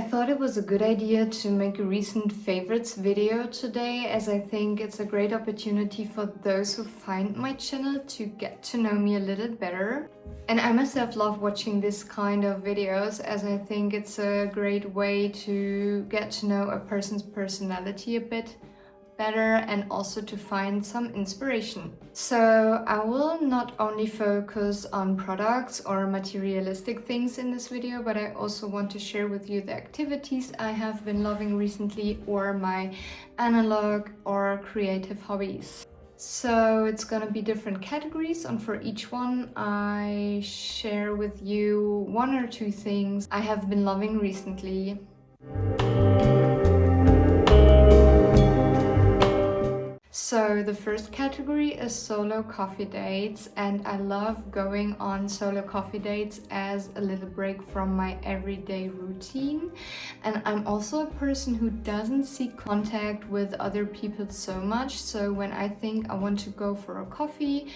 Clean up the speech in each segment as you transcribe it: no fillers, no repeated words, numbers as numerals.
thought it was a good idea to make a recent favorites video today, as I think it's a great opportunity for those who find my channel to get to know me a little better. And I myself love watching this kind of videos, as I think it's a great way to get to know a person's personality a bit better and also to find some inspiration. So I will not only focus on products or materialistic things in this video, but I also want to share with you the activities I have been loving recently or my analog or creative hobbies. So it's gonna be different categories, and for each one I share with you one or two things I have been loving recently. So the first category is solo coffee dates, and I love going on solo coffee dates as a little break from my everyday routine. And I'm also a person who doesn't seek contact with other people so much, so when I think I want to go for a coffee,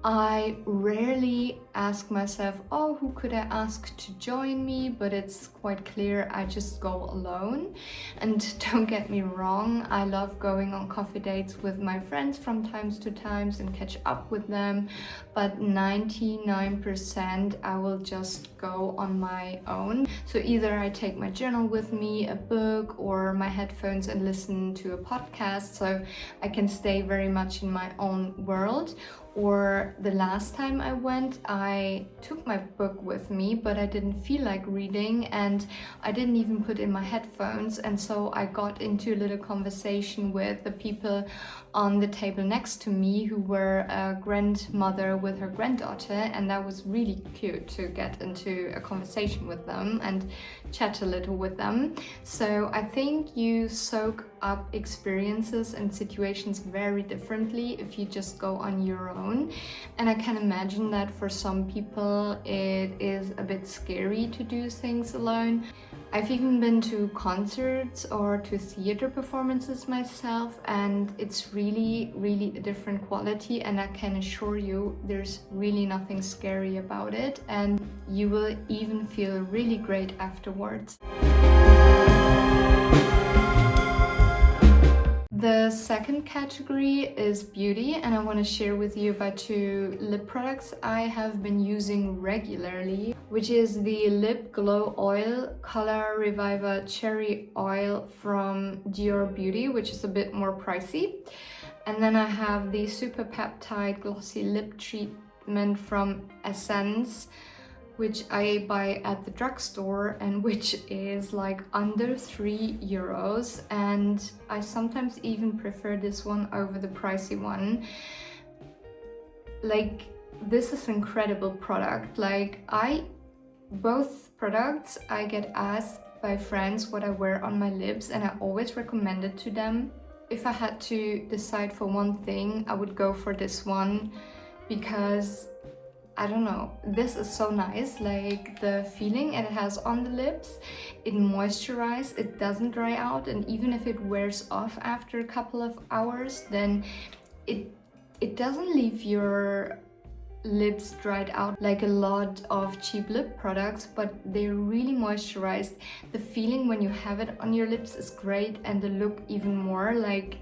I rarely ask myself, oh, who could I ask to join me? But it's quite clear I just go alone. And don't get me wrong, I love going on coffee dates with my friends from times to times and catch up with them. But 99% I will just go on my own. So either I take my journal with me, a book, or my headphones and listen to a podcast, so I can stay very much in my own world. Or the last time I went, I took my book with me, but I didn't feel like reading and I didn't even put in my headphones, and so I got into a little conversation with the people on the table next to me who were a grandmother with her granddaughter, and that was really cute to get into a conversation with them and chat a little with them. So I think you soak up experiences and situations very differently if you just go on your own. And I can imagine that for some people it is a bit scary to do things alone. I've even been to concerts or to theater performances myself, and it's really a different quality, and I can assure you there's really nothing scary about it, and you will even feel really great afterwards. The second category is beauty, and I want to share with you about two lip products I have been using regularly, which is the Lip Glow Oil Color Reviver Cherry Oil from Dior Beauty, which is a bit more pricey. And then I have the Super Peptide Glossy Lip Treatment from Essence, which I buy at the drugstore and which is like under €3, and I sometimes even prefer this one over the pricey one. Like, this is an incredible product. Both products I get asked by friends what I wear on my lips, and I always recommend it to them. If I had to decide for one thing, I would go for this one because I don't know, this is so nice, like the feeling it has on the lips. It moisturizes, it doesn't dry out, and even if it wears off after a couple of hours, then it doesn't leave your lips dried out like a lot of cheap lip products, but they're really moisturized. The feeling when you have it on your lips is great, and the look even more. Like,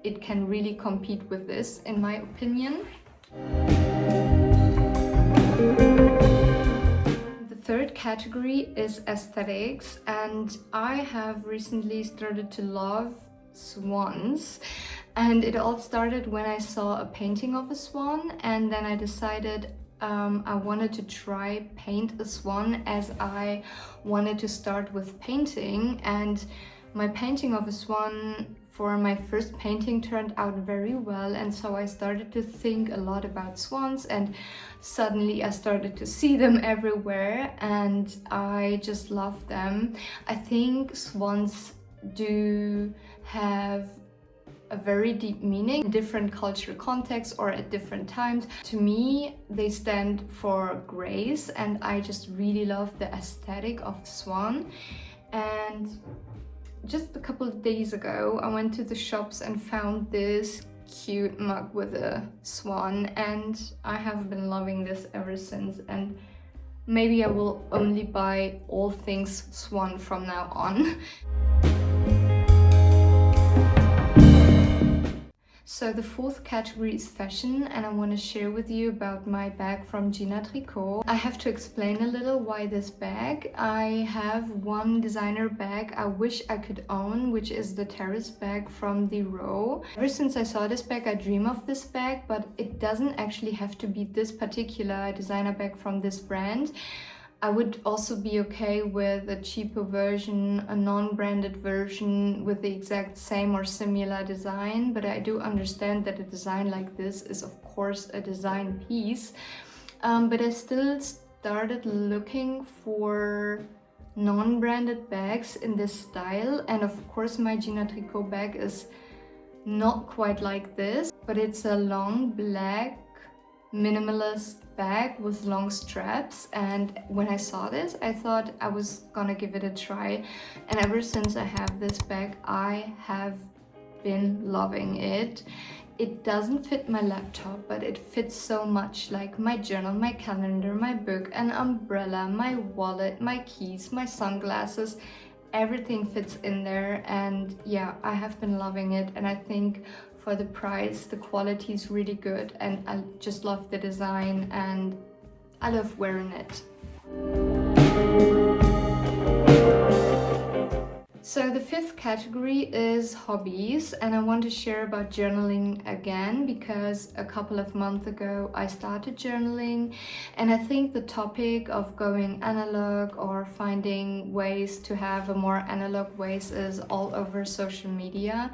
it can really compete with this, in my opinion. The third category is aesthetics, and I have recently started to love swans. And it all started when I saw a painting of a swan, and then I decided I wanted to try paint a swan, as I wanted to start with painting. And my painting of a swan for my first painting turned out very well, and so I started to think a lot about swans, and suddenly I started to see them everywhere, and I just love them. I think swans do have a very deep meaning in different cultural contexts or at different times. To me, they stand for grace, and I just really love the aesthetic of the swan. And just a couple of days ago, I went to the shops and found this cute mug with a swan, and I have been loving this ever since. And maybe I will only buy all things Swan from now on. So the fourth category is fashion, and I want to share with you about my bag from Gina Tricot. I have to explain a little why this bag. I have one designer bag I wish I could own, which is the terrace bag from the Row. Ever since I saw this bag, I dream of this bag, but it doesn't actually have to be this particular designer bag from this brand. I would also be okay with a cheaper version, a non-branded version with the exact same or similar design, but I do understand that a design like this is of course a design piece. But I still started looking for non-branded bags in this style, and of course my Gina Tricot bag is not quite like this, but it's a long black minimalist bag with long straps, and when I saw this I thought I was gonna give it a try, and ever since I have this bag I have been loving it. It doesn't fit my laptop, but it fits so much, like my journal, my calendar, my book, an umbrella, my wallet, my keys, my sunglasses. Everything fits in there, and yeah, I have been loving it, and I think for the price the quality is really good, and I just love the design and I love wearing it. So the fifth category is hobbies, and I want to share about journaling again because a couple of months ago I started journaling, and I think the topic of going analog or finding ways to have a more analog ways is all over social media,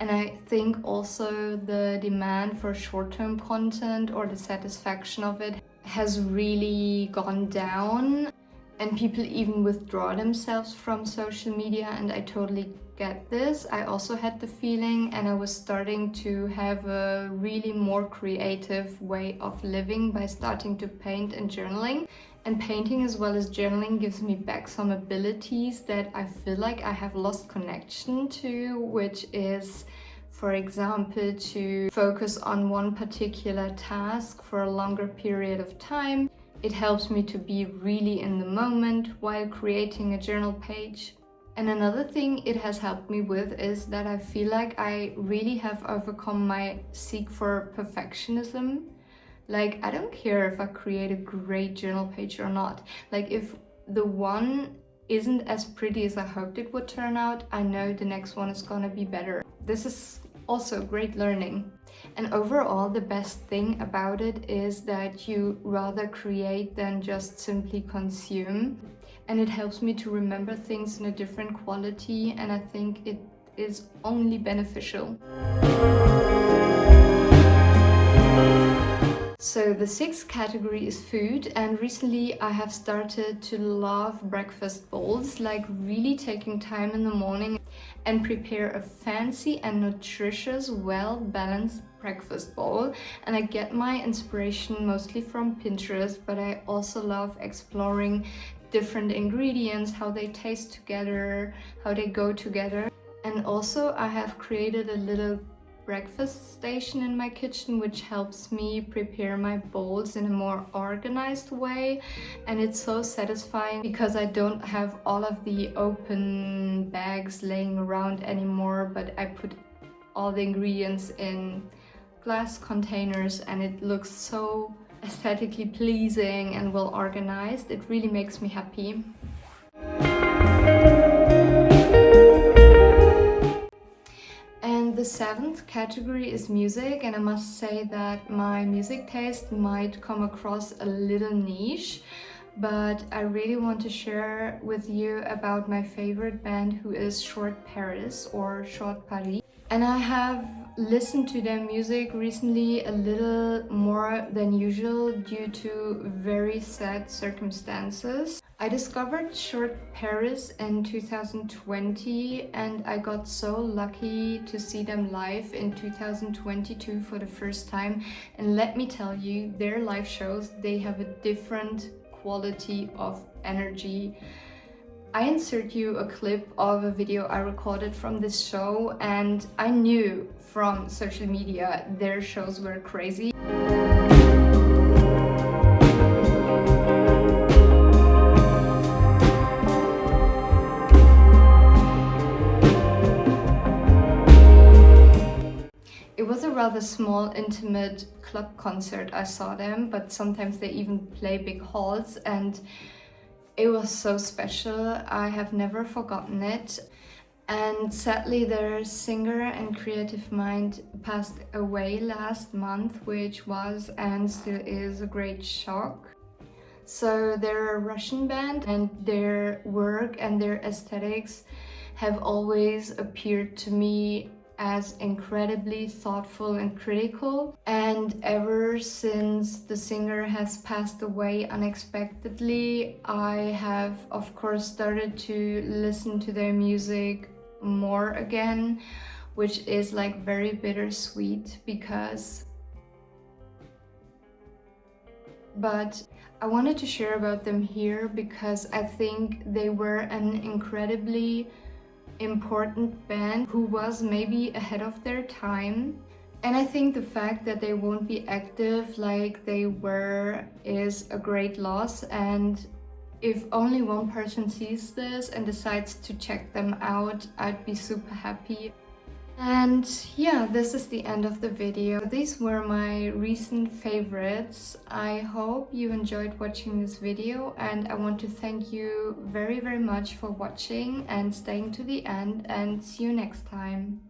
and I think also the demand for short-term content or the satisfaction of it has really gone down. And people even withdraw themselves from social media, and I totally get this. I also had the feeling, and I was starting to have a really more creative way of living by starting to paint and journaling. And painting as well as journaling gives me back some abilities that I feel like I have lost connection to, which is, for example, to focus on one particular task for a longer period of time. It helps me to be really in the moment while creating a journal page. And another thing it has helped me with is that I feel like I really have overcome my seek for perfectionism. Like, I don't care if I create a great journal page or not. Like, if the one isn't as pretty as I hoped it would turn out, I know the next one is gonna be better. This is also great learning. And overall, the best thing about it is that you rather create than just simply consume. And it helps me to remember things in a different quality, and I think it is only beneficial. So the sixth category is food, and recently I have started to love breakfast bowls, like really taking time in the morning and prepare a fancy and nutritious, well-balanced breakfast bowl. And I get my inspiration mostly from Pinterest, but I also love exploring different ingredients, how they taste together, how they go together. And also I have created a little breakfast station in my kitchen, which helps me prepare my bowls in a more organized way, and it's so satisfying because I don't have all of the open bags laying around anymore, but I put all the ingredients in glass containers and it looks so aesthetically pleasing and well organized. It really makes me happy. The seventh category is music, and I must say that my music taste might come across a little niche, but I really want to share with you about my favorite band, who is Short Paris or Short Paris. And I have listened to their music recently a little more than usual due to very sad circumstances. I discovered Short Paris in 2020, and I got so lucky to see them live in 2022 for the first time. And let me tell you, their live shows, they have a different quality of energy. I insert you a clip of a video I recorded from this show, and I knew from social media their shows were crazy. rather small, intimate club concert I saw them, but sometimes they even play big halls, and it was so special. I have never forgotten it. And sadly, their singer and creative mind passed away last month, which was and still is a great shock. So they're a Russian band, and their work and their aesthetics have always appeared to me as incredibly thoughtful and critical. And ever since the singer has passed away unexpectedly, I have of course started to listen to their music more again, which is like very bittersweet but I wanted to share about them here because I think they were an incredibly important band who was maybe ahead of their time. And I think the fact that they won't be active like they were is a great loss, and if only one person sees this and decides to check them out, I'd be super happy. And yeah, this is the end of the video. These were my recent favorites. I hope you enjoyed watching this video, and I want to thank you very, very much for watching and staying to the end, and see you next time.